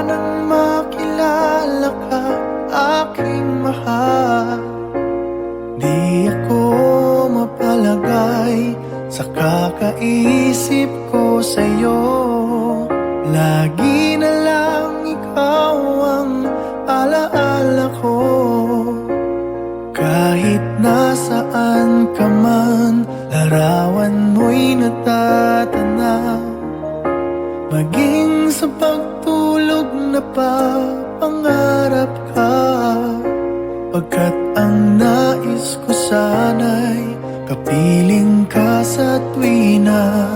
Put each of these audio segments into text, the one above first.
nang makilala ka, aking mahal. Di ako mapalagay sa kakaisip ko sa'yo. Lagi na lang ikaw ang alaala ko. Kahit nasaan ka man, larawan mo'y natatanaw. Maging sa pagtulog na pangarap ka. Pagkat ang nais ko sana'y kapiling ka sa tuwina.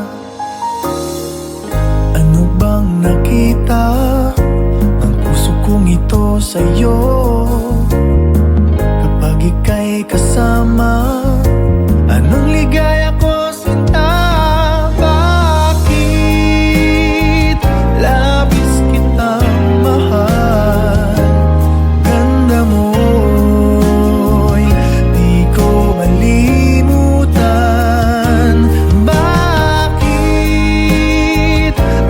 Ano bang nakita ng puso kong ito sa'yo? Kapag ika'y kasama, anong ligaya ko sinta? Bakit labis kitang mahal? Ganda mo'y di ko malimutan. Bakit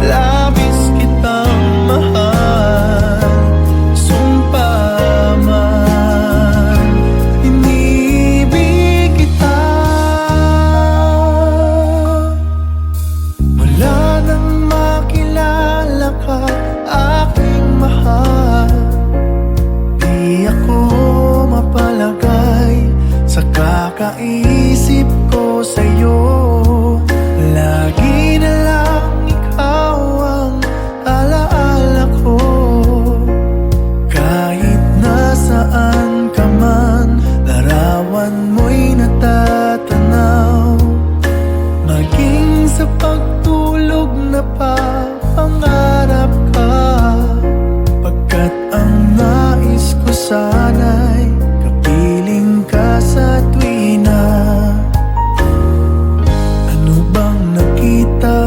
labis kitang mahal? Sumpa man, inibig kita. Wala nang makilala ka, aking mahal. Di ako mapalagay sa kakaisip ko sa'yo. Lagi na lang ikaw ang alaala ko. Kahit nasaan ka man, larawan mo'y natatanaw. Maging sa pagtulog na pangarap ka. Pagkat ang nais ko sana'y kapiling ka sa tuwina. Ano bang nakita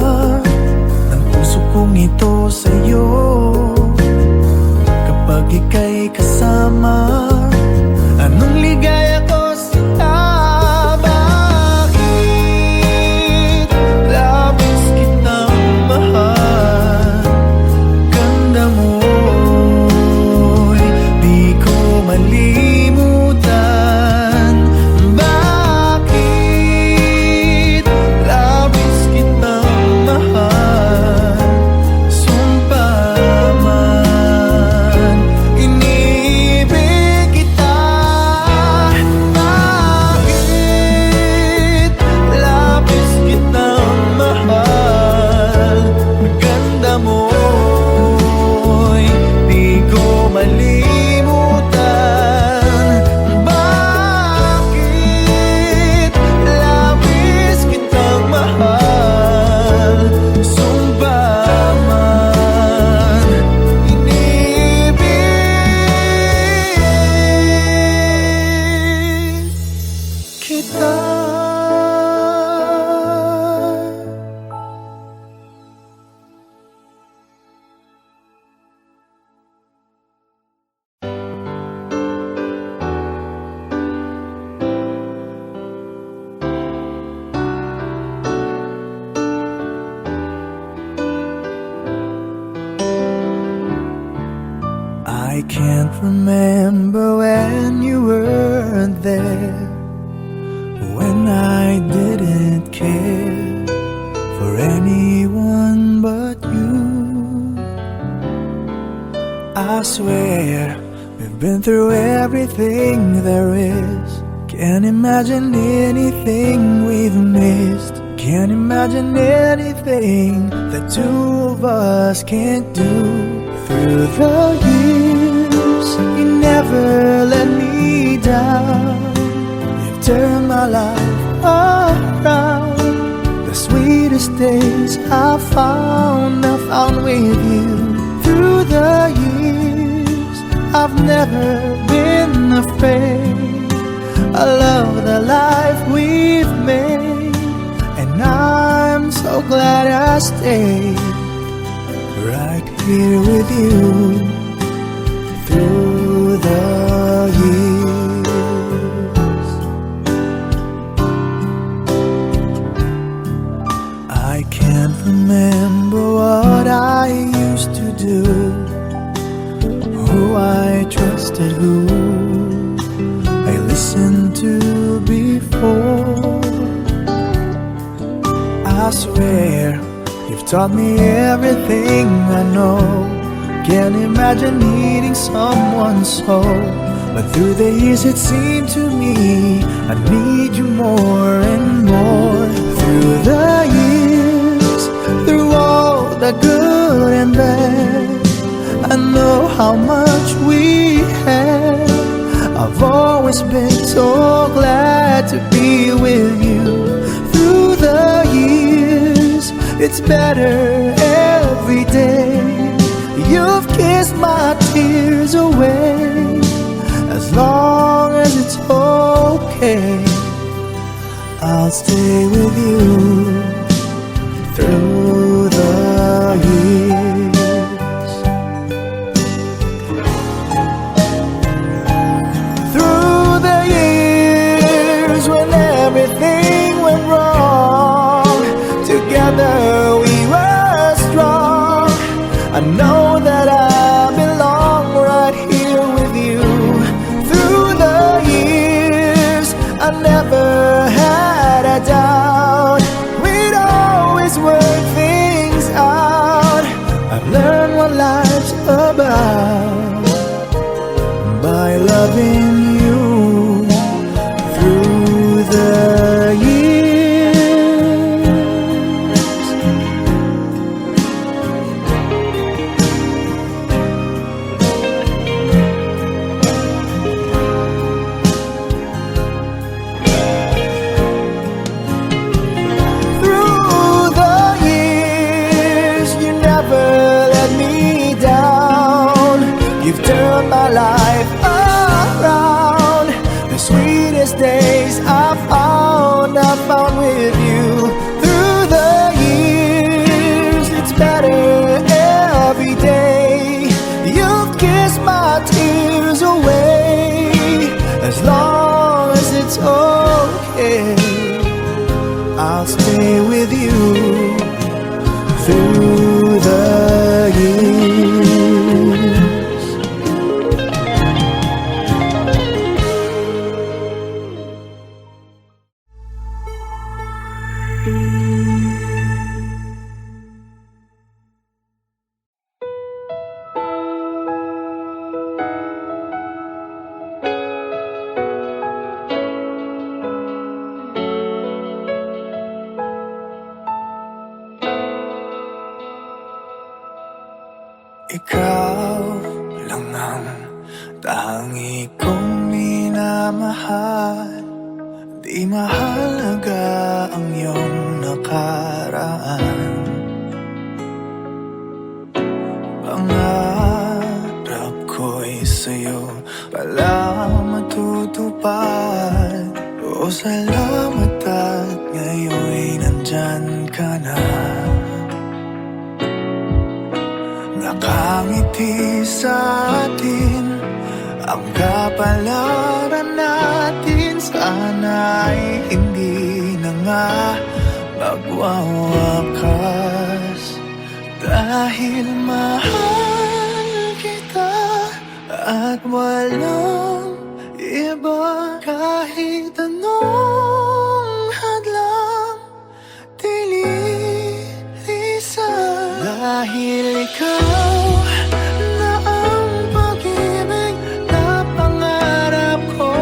ng puso kong ito sa'yo? Kapag ika'y kasama, anong ligaya ko sinta? Bakit labis kitang mahal? Ganda mo'y di ko malimutan. Bakit labis kitang mahal? Sumpa man, inibig kita. Bakit labis kitang mahal? Ganda mo'y di ko malimutan. Bakit labis kitang mahal? Sumpa man, inibig kita. I can't remember when you weren't there, when I didn't care for anyone but you. I swear we've been through everything there is. Can't imagine anything we've missed. Can't imagine anything the two of us can't do. Through the years, you never let me down. You've turned my life around. The sweetest days I found with you. Through the years, I've never been afraid. I love the life we've made, and I'm so glad I stayed right here with you through the years. I can't remember what I used to do been to before. I swear you've taught me everything I know. Can't imagine needing someone so, but through the years it seemed to me I need you more and more. Through the years, through all the good and bad, I know how much we had. I've always been so glad to be with you. Through the years, it's better every day. You've kissed my tears away. As long as it's okay, I'll stay with you through the years. Through the years when everything went wrong, together we were strong. I know that I belong right here with you. Through the years, I never had a doubt. We'd always work things out. I've learned what life's about by loving you through the years. Through the years, you never let me down. You've turned my life around. The sweetest days I found with you. Through the years, it's better every day. You've kissed my tears away. As long as it's okay, I'll stay with you through the years. Ikaw lang ang tangi kong minamahal. Di mahalaga ang iyong nakaraan. Pangarap ko'y sa'yo pala matutupad. O salamat at ngayon'y nandyan ka na. Nakangiti sa atin ang kapalaran natin. Sana'y hindi na nga magwawakas. Dahil mahal kita at walang iba. Kahit anong hadlang dililisan. Dahil ikaw na ang pag-ibig na pangarap ko.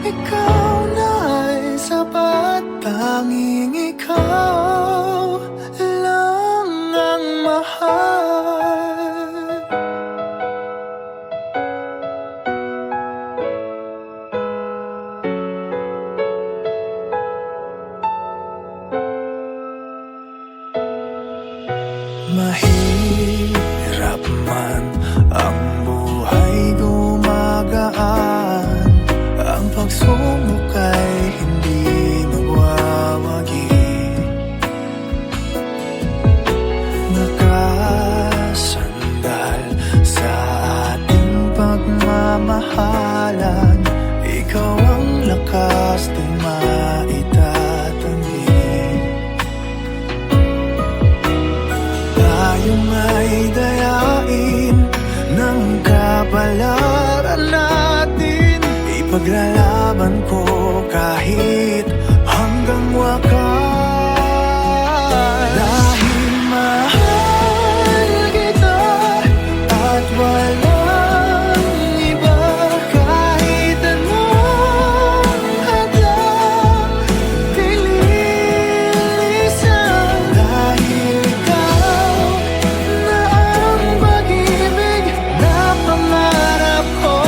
Ikaw na ay sapat. Tanging ikaw lang ang mahal. Mahirap man ang buhay, gumagaan. Ang pagsubok ay hindi magwawagi. Nakasandal sa ating pagmamahalan. Ikaw ang lakas di maitatanggi. Tayo may dayain ng kapalaran natin. Ipaglalaban Lalaban ko kahit hanggang wakas. Dahil mahal kita at walang iba, kahit anong hadlang tilisan. Dahil ikaw na ang pag-ibig na pangarap ko,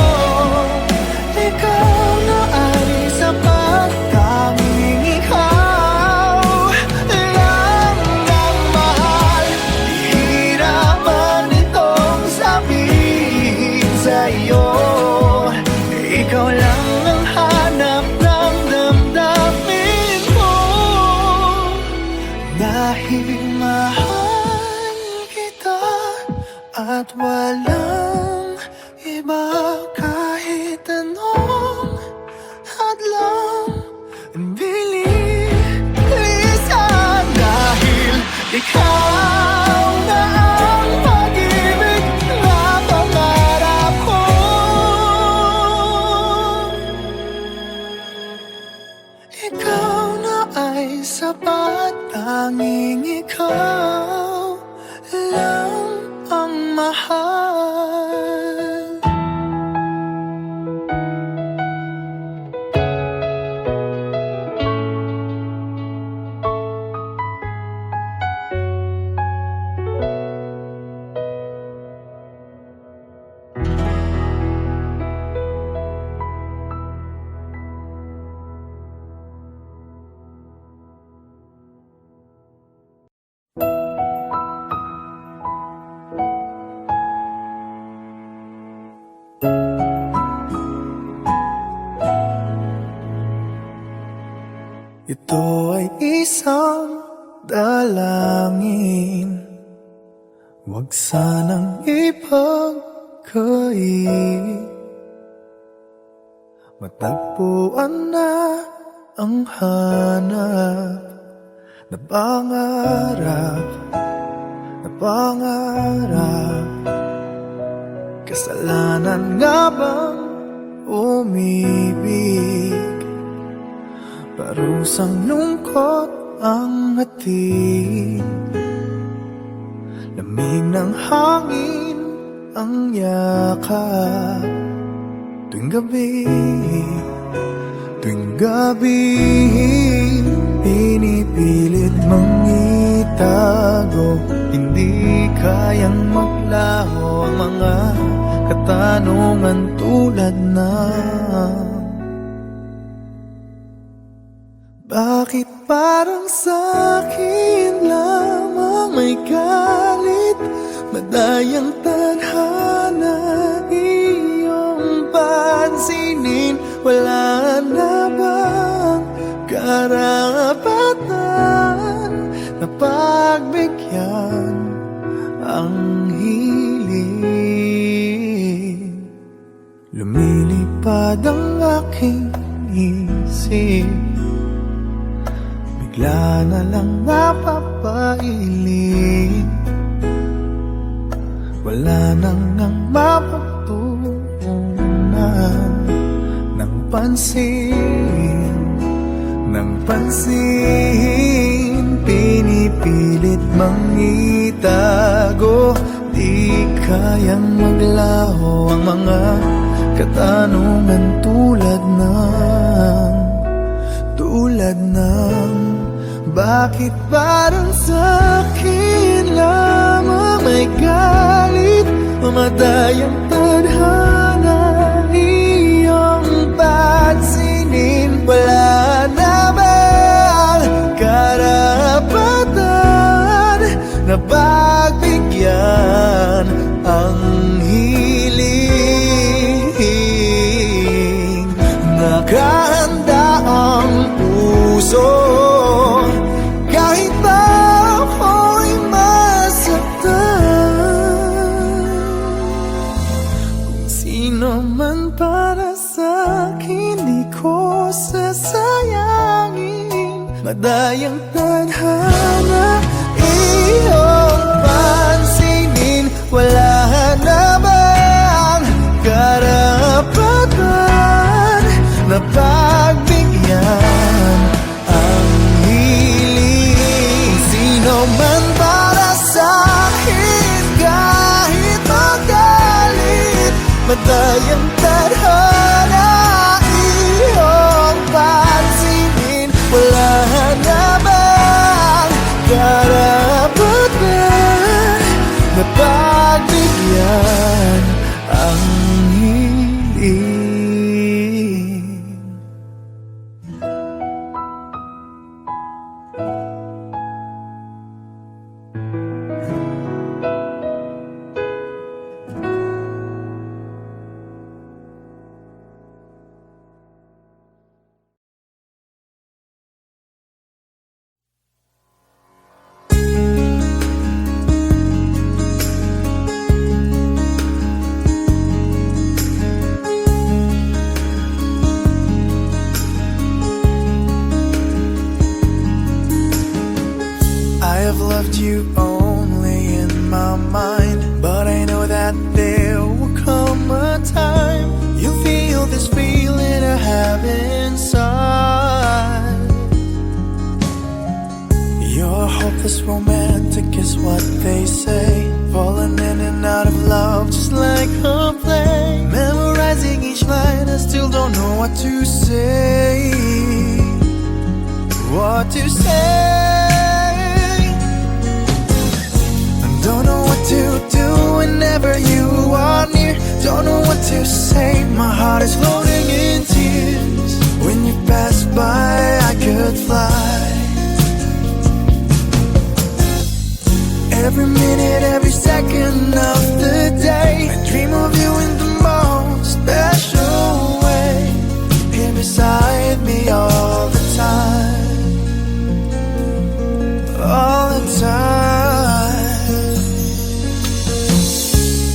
ikaw na ay sapat, tanging ikaw lang ang mahal. Hirapan itong sabihin sa'yo, ikaw lang ang hanap ng damdamin ko. Dahil mahal kita at walang iba, kahit anong hadlang bilisan. Dahil ikaw na ang pag-ibig na pangarap ko, ikaw na ay sapat, tanging ikaw lang ang mahal. Ito ay isang dalangin, huwag sanang ipagkait. Matagpuan na ang hanap na pangarap, na pangarap. Kasalanan nga bang umibig? Parusang lungkot ang hatid, lamig ng hangin ang yakap. Tuwing gabi, tuwing gabi, pinipilit mang itago. Hindi kayang maglaho ang mga katanungan tulad ng: bakit parang sa'kin lamang may galit? Madayang tadhana iyong pansinin. Wala na bang karapatan na pagbigyan ang hiling? Lumilipad ang aking isip, bigla na lang napapailing. Wala nang ang mapagtuunan ng pansin, ng pansin. Pinipilit mang itago, di kayang maglaho ang mga katanungan tulad ng: bakit parang sa'kin lamang may galit? Mamadayang tadhana iyong pansinin. Wala na bang karapatan na pagbigyan ang hiling? Nakahanda ang puso kahit pa ako'y masaktan. Kung sino man para sa'kin, di ko sasayangin. Madayang tadhana iyong pansinin. Wala na bang karapatan na napagbigyan ang hiling. Sino man para sa'kin, kahit magalit, madayang tadhana iyong pansinin. Wala na bang karapatan na pagbigyan ang hiling? I have loved you only in my mind, but I know that there will come a time you feel this feeling I have inside. You're hopeless romantic is what they say, falling in and out of love just like a play. Memorizing each line, I still don't know what to say. What to say? Don't know what to do whenever you are near. Don't know what to say, my heart is floating in tears. When you pass by, I could fly. Every minute, every second of the day, I dream of you in the most special way. Here beside me all the time, all the time.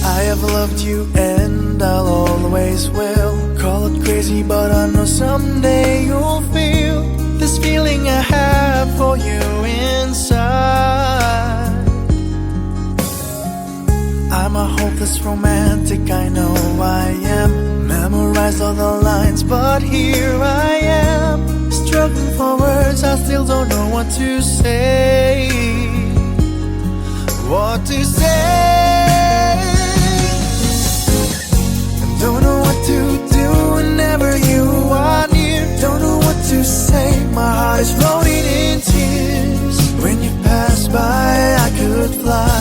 I have loved you and I'll always will. Call it crazy, but I know someday you'll feel this feeling I have for you inside. I'm a hopeless romantic, I know I am. Memorized all the lines, but here I am, struggling for words, I still don't know what to say. What to say? Don't know what to do whenever you are near. Don't know what to say, my heart is floating in tears. When you pass by, I could fly.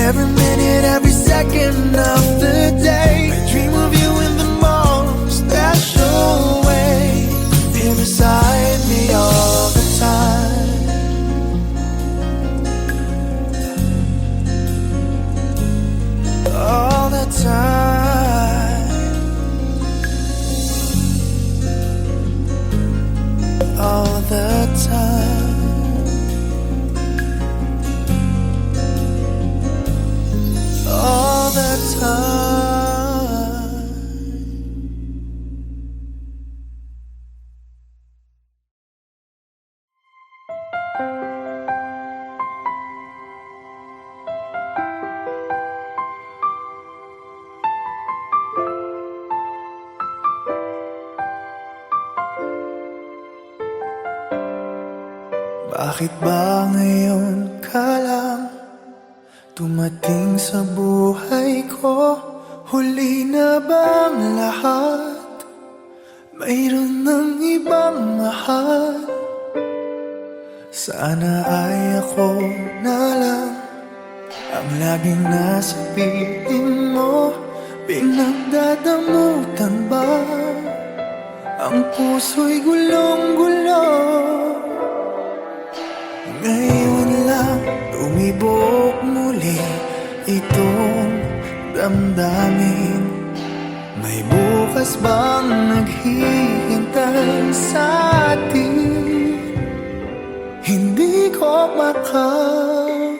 Every minute, every second of the day, I dream of you in the most special way. Here beside me all the time, all the time, all the time, all the time. Bakit ba ngayon ka lang dumating sa buhay ko? Huli na bang lahat? Mayroon ng ibang mahal? Sana ay ako na lang ang laging nasa piling mo. Pinagdadamutan ba ang puso'y gulong-gulo? Ngayon lang tumibok muli itong damdamin. May bukas bang naghihintay sa atin? Hindi ko makakaya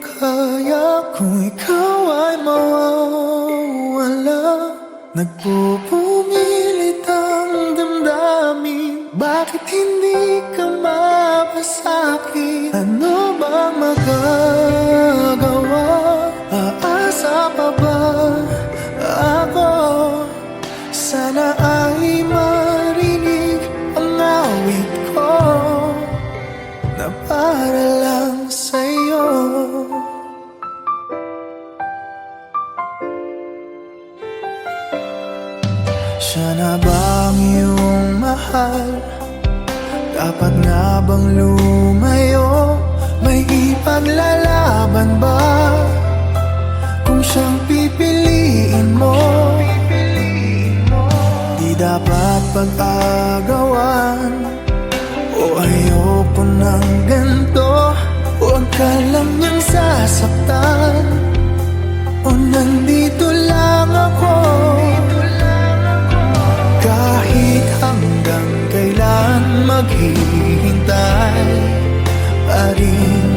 kung ikaw ay mawawala. Nagpupumilit ang damdamin, bakit hindi ka mapasakit? Ano bang magagawa? Aasa pa ba ako? Sana ay marinig ang awit ko na para lang sa'yo. Siya na ba ang iyong mahal? Dapat nga bang lumayo? May ipaglalaban ba? Kung siyang pipiliin mo, di dapat pag-agawan. O ayoko ng ganito, huwag ka lang niyang sasaktan. O nandito lang ako, kahit hanggang kailan maghihintay pa rin.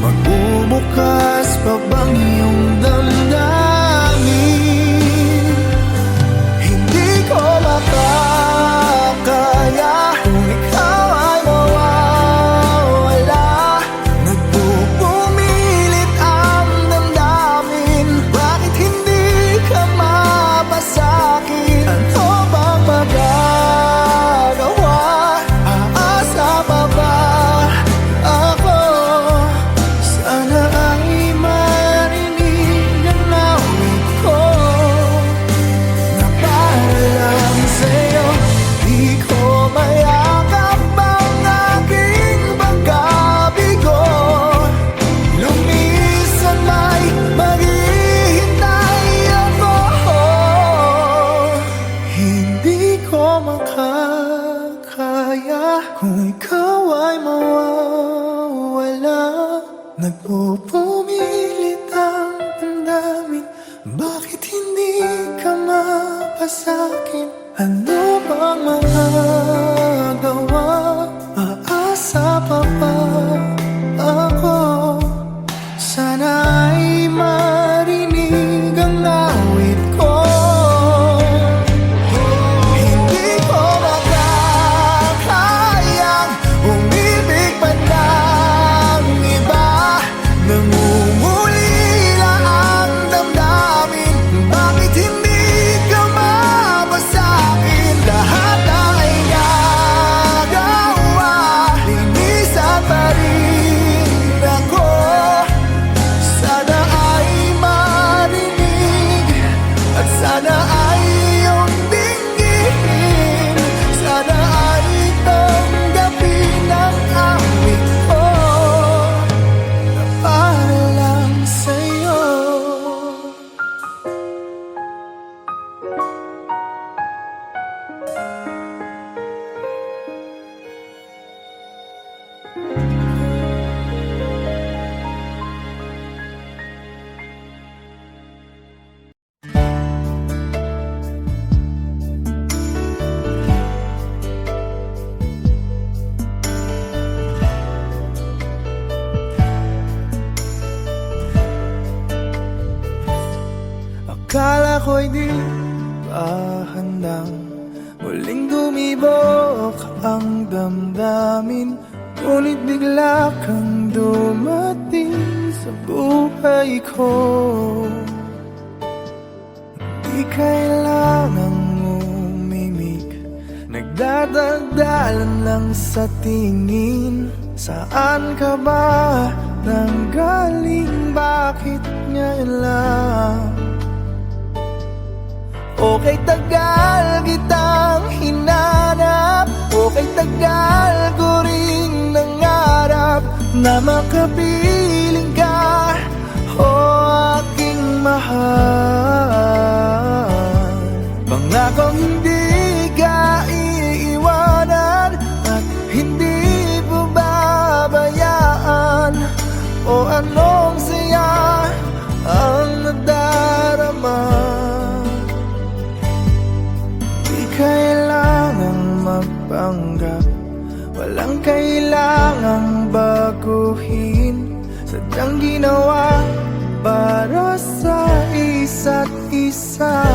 Magbubukas pa bang iyong damdamin? Hindi ko makakaya kung ikaw ay mawawala. Nagpupumilit ang damdamin, bakit hindi ka mapasakin? Ano bang magagawa? Aasa pa ba ako? Sana ay marinig ang awit ko na para lang sa'yo. Di ko mayakap ang aking pagkabigo. Lumisan may maghihintay ako. Hindi ko makakaya kung ikaw ay mawawala. Nagpupumilit ang damdamin, bakit hindi ka mapasakin? Ano bang magagawa? Aasa pa ba ako? Sana ay marinig ang awit ko. Hindi ko makakayang umibig pa ng iba. Nangungulila ang damdamin, bakit hindi ka mapasakin? Lahat ay nagawa, linisan pa rin ako. Sana ay marinig at sana ay iyong tingin. Sana ay tanggapin ang awit ko na para lang sa'yo. Akala ko'y di pa handang muling dumibok ang damdamin. Ngunit bigla kang dumating sa buhay ko. Di kailangang umimik, nagdadagdalan lang sa tingin. Saan ka ba nanggaling? Bakit ngayon lang? Okay, tagal kitang hinanap. Okay, tagal ko rin nangarap na makapiling ka, o aking mahal. Pangakong hindi ka iiwanan at hindi babayaan. O anong saya ang nadarama? Kailangang magpanggap, walang kailangang baguhin. Sadyang ginawa para sa isa't isa.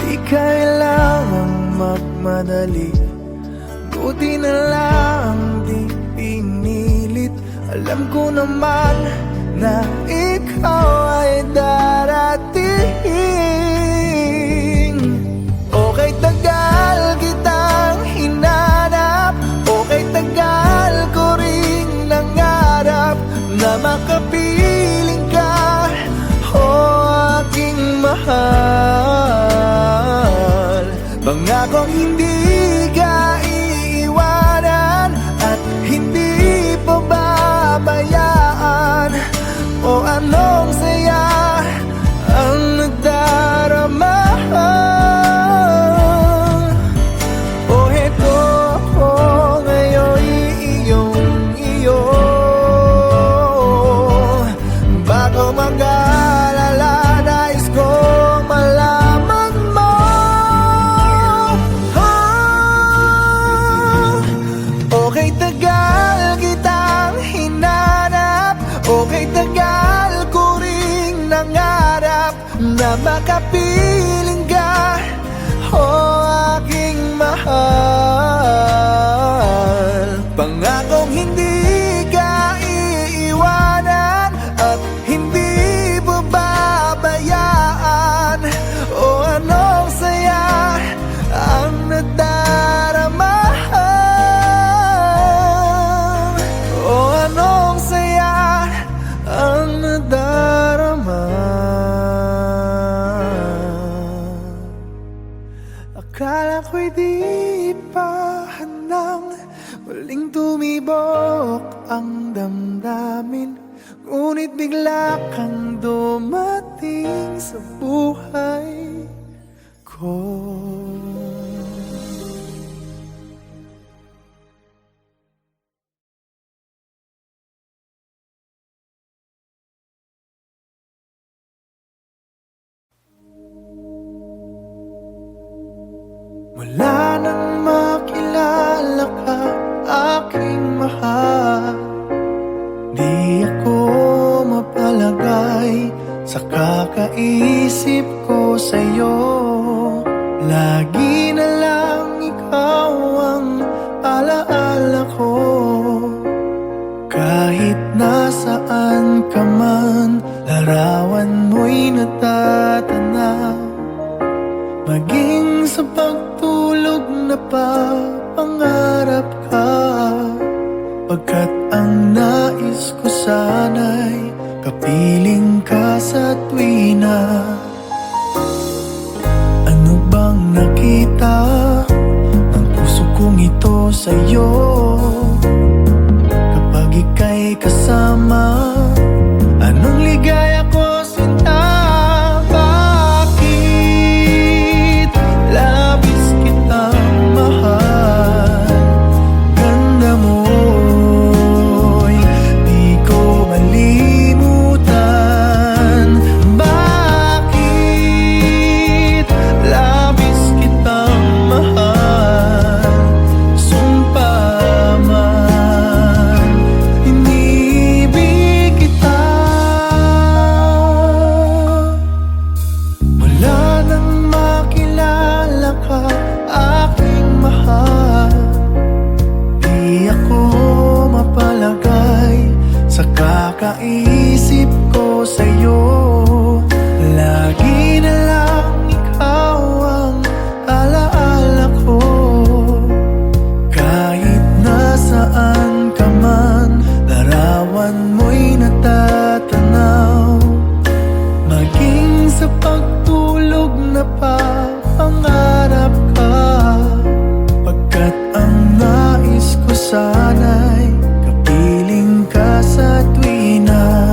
Di kailangang magmadali, buti na lang di pinilit. Alam ko naman na ikaw ay darating. mahal. Pangakong hindi ka iiwanan at hindi pababayaan. O anong saya ang nagdarama. O heto ko ngayon iyong-iyo. Bago mag-alala, nais kong malaman mo. Okay, tagal kitang hinanap. Okay, tagal ko ring nangarap na makapiling ka, o aking mahal. Pangakong hindi ka iiwanan at hindi pababayaan. O anong saya ang nadarama. O anong saya ang nadarama. Akala ko'y di pa handang muling tumibok ang damdamin, ngunit bigla kang dumating sa buhay ko. Mula nang makilala ka, aking mahal, di ako mapalagay sa kakaisip ko sa'yo. Lagi na lang ikaw ang alaala ko. Kahit nasaan ka man, larawan mo'y natatanaw. Maging sa pagtulog na papangarap ka, pagkat ang nais ko sana'y kapiling ka sa tuwina. Ano bang nakita ng puso kong ito sa'yo? Kapag ika'y kasama, anong ligaya ko sinta? Kakaisip ko sa'yo, lagi na lang ikaw ang alaala ko. Kahit nasaan ka man, larawan mo'y natatanaw. Maging sa pagtulog na papangarap ka, pagkat ang nais ko sana'y kapiling ka sa tuwina.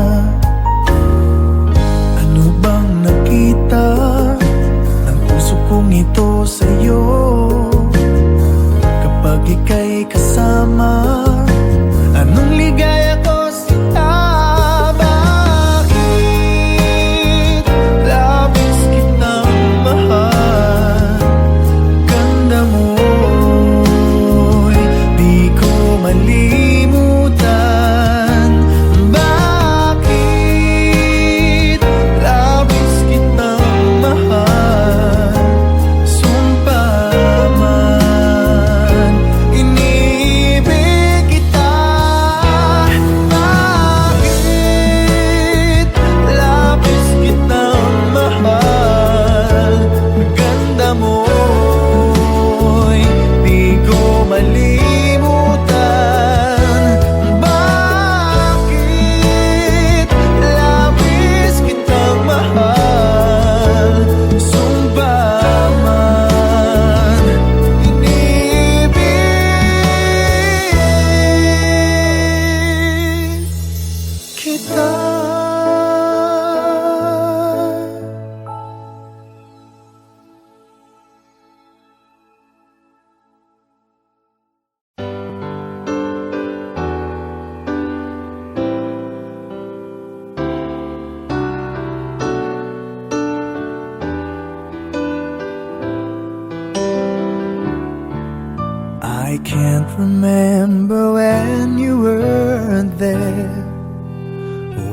I can't remember when you weren't there,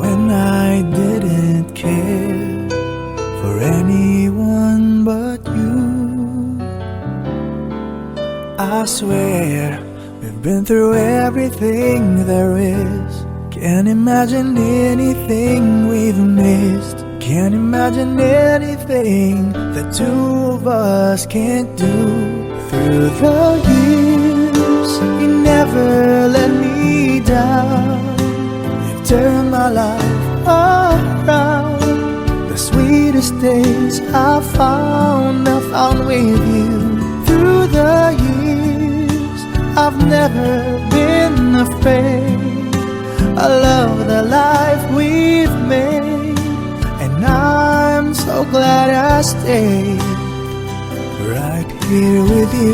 when I didn't care for anyone but you. I swear we've been through everything there is. Can't imagine anything we've missed. Can't imagine anything the two of us can't do. Through the years, you never let me down. You've turned my life around. The sweetest days I found with you. Through the years, I've never been afraid. I love the life we've made, and I'm so glad I stayed right here with you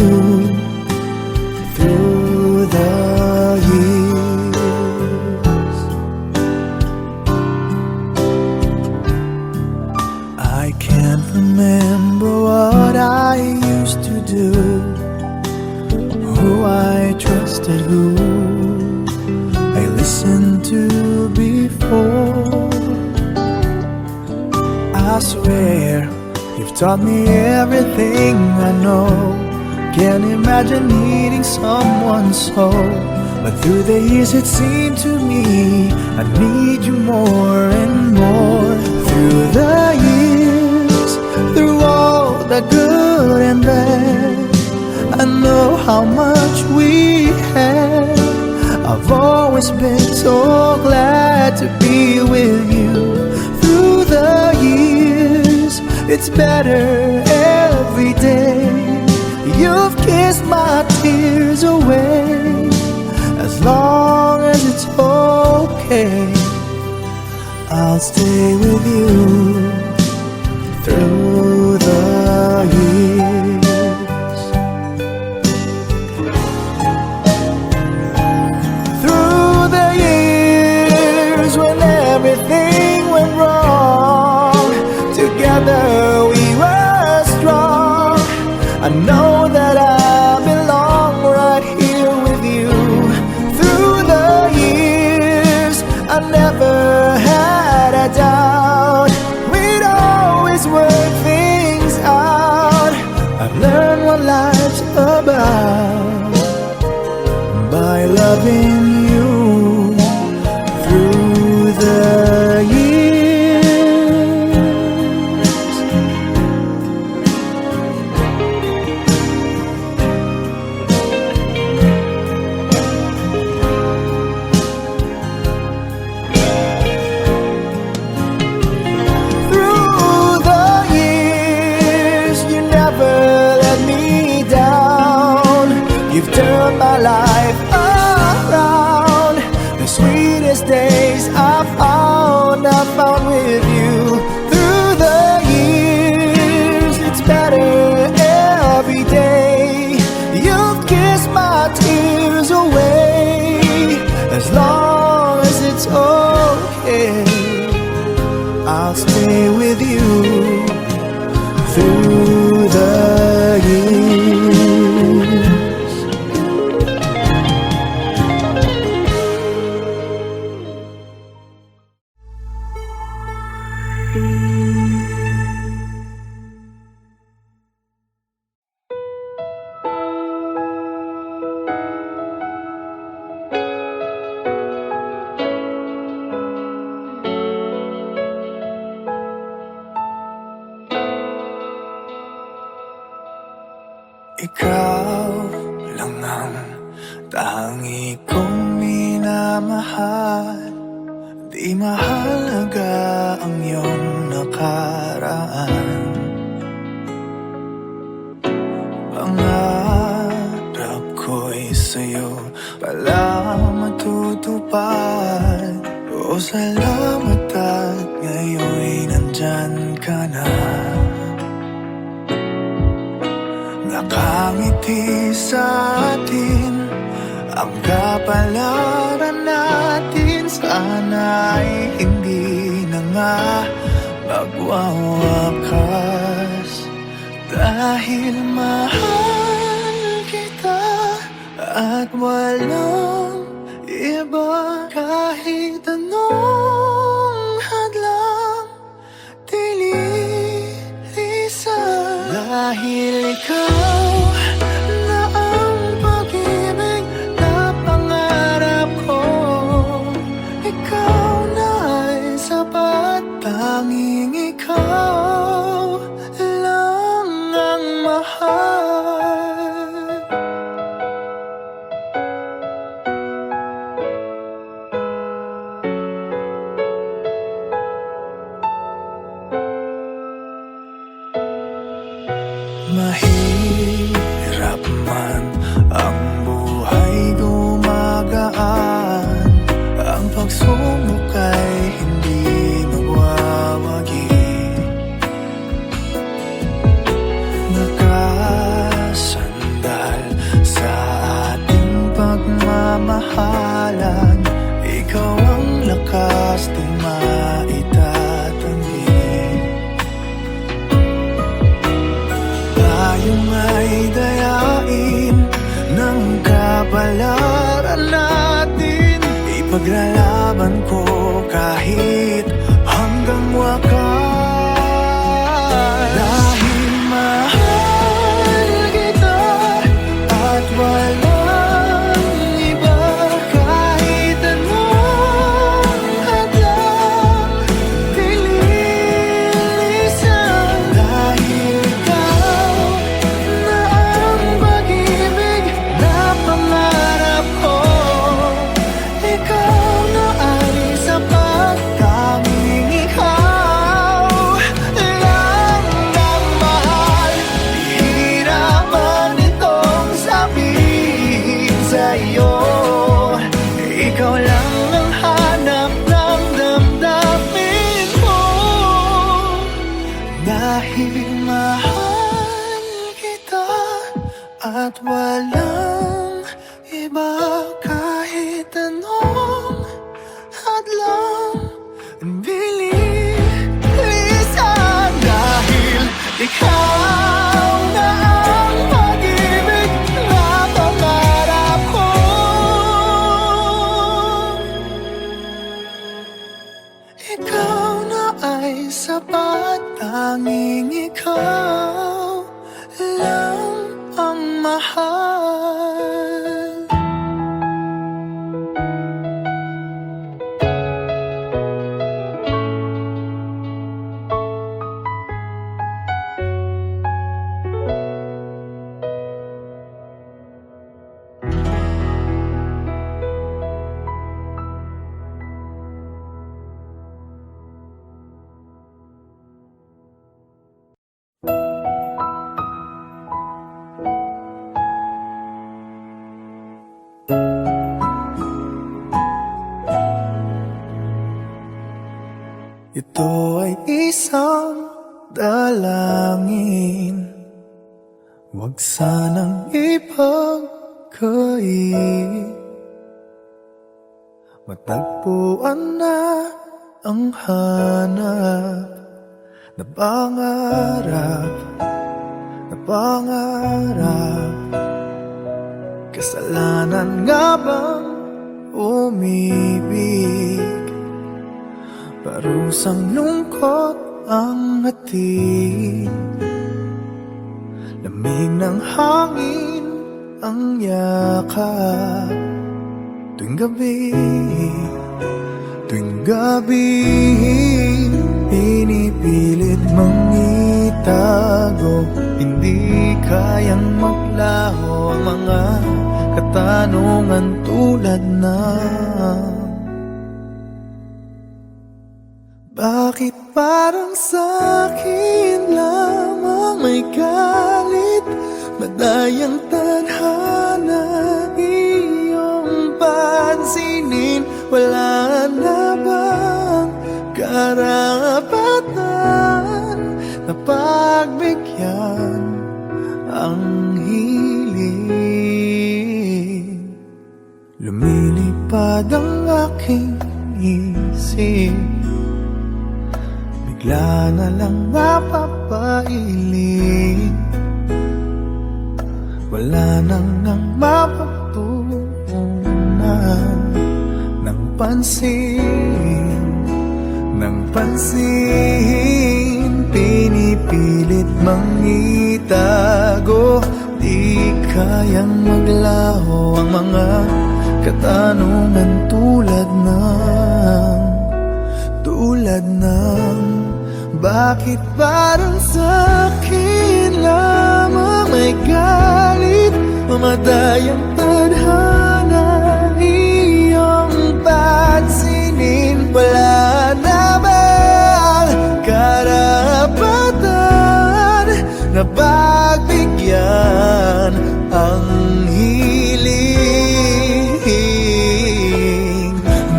through the years. I can't remember what I used to do, who I trusted, who I listened to before. I swear you've taught me everything I know. Can't imagine needing someone so, but through the years it seemed to me I need you more and more. Through the years, through all the good and bad, I know how much we had. I've always been so glad to be with you. Through the years, it's better every day. You've kissed my tears away. As long as it's okay, I'll stay with you through the years. Through the years when everything went wrong, together we were strong. I know that I belong right here with you. Through the years, I never had a doubt. We'd always work things out. I've learned what life's about by loving you through the years. You've turned my life around. The sweetest days I found with you. Through the years, it's better every day. You've kissed my tears away. As long as it's okay, I'll stay with you through the years. Ikaw lang ang tangi kong minamahal. Di mahalaga ang iyong nakaraan. Pangarap ko'y sa'yo pala matutupad. O salamat at ngayon'y nandyan ka na. Nakangiti sa atin ang kapalaran natin. Sana'y hindi na nga magwawakas. Dahil mahal kita at walang iba kahit anong hadlang dililisan. Dahil ikaw na ang pag-ibig na pangarap ko, ikaw na ay sapat, tanging ikaw lang ang mahal. Mahirap man ang buhay, gumagaan, ang pagsubok ay hindi magwawagi. Nakasandal sa ating pagmamahalan, ikaw ang lakas di maitatanggi. Tayo ay dayain ng kapalaran natin, ipaglalaban ko kahit hanggang wakas. Dahil mahal kita at walang iba kahit anong hadlang dililisan. Dahil ikaw na ang pag-ibig na pangarap ko, ikaw na ay sapat, tanging ikaw lang ang mahal. Hihirapan itong sabihin sa'yo, ikaw lang ang hanap ng damdamin ko. Dahil mahal kita at walang iba kahit anong hadlang dililisan. Dahil ikaw na ang pag-ibig na pangarap ko, ikaw na ay sapat, tanging ikaw lang ang mahal. Ito ay isang dalangin, huwag sanang ipagkait. Matagpuan na ang hanap na pangarap, na pangarap. Kasalanan nga bang umibig? Parusang lungkot ang hatid, lamig ng hangin ang yakap. Tuwing gabi, pinipilit mang itago, hindi kayang maglaho ang mga katanungan tulad ng bakit parang sa'kin lamang may galit, madayang tadhana iyong pansinin? Wala na bang karapatan na pagbigyan ang hiling? Lumilipad ang aking isip, bigla na lang napapailing. Wala nang mapapatuloy mang itago. Di kayang maglaho ang mga katanungan tulad ng bakit parang sa'kin lamang may galit, mamatay ang tadhana, iyong pansinin. Wala na bang karapatan na pagbigyan ang hiling?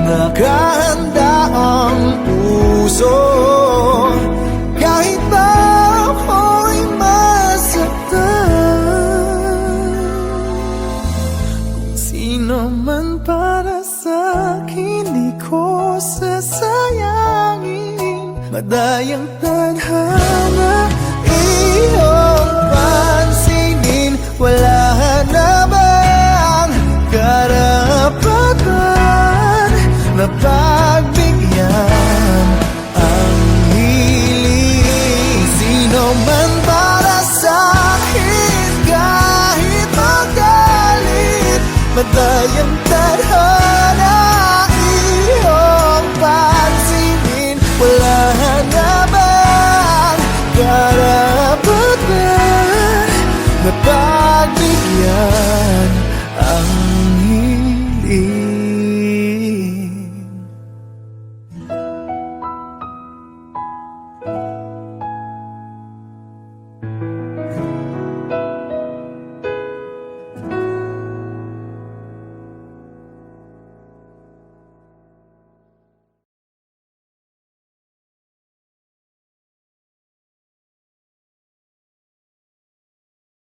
Nakahanda ang puso kahit pa ako'y masaktan. Kung sino man para sa'kin, di ko sasayangin. Madayang tadhana, iyong pansinin. Wala na bang karapatan na pagbigyan ang hiling? Sino man para sa'kin, kahit magalit, madayang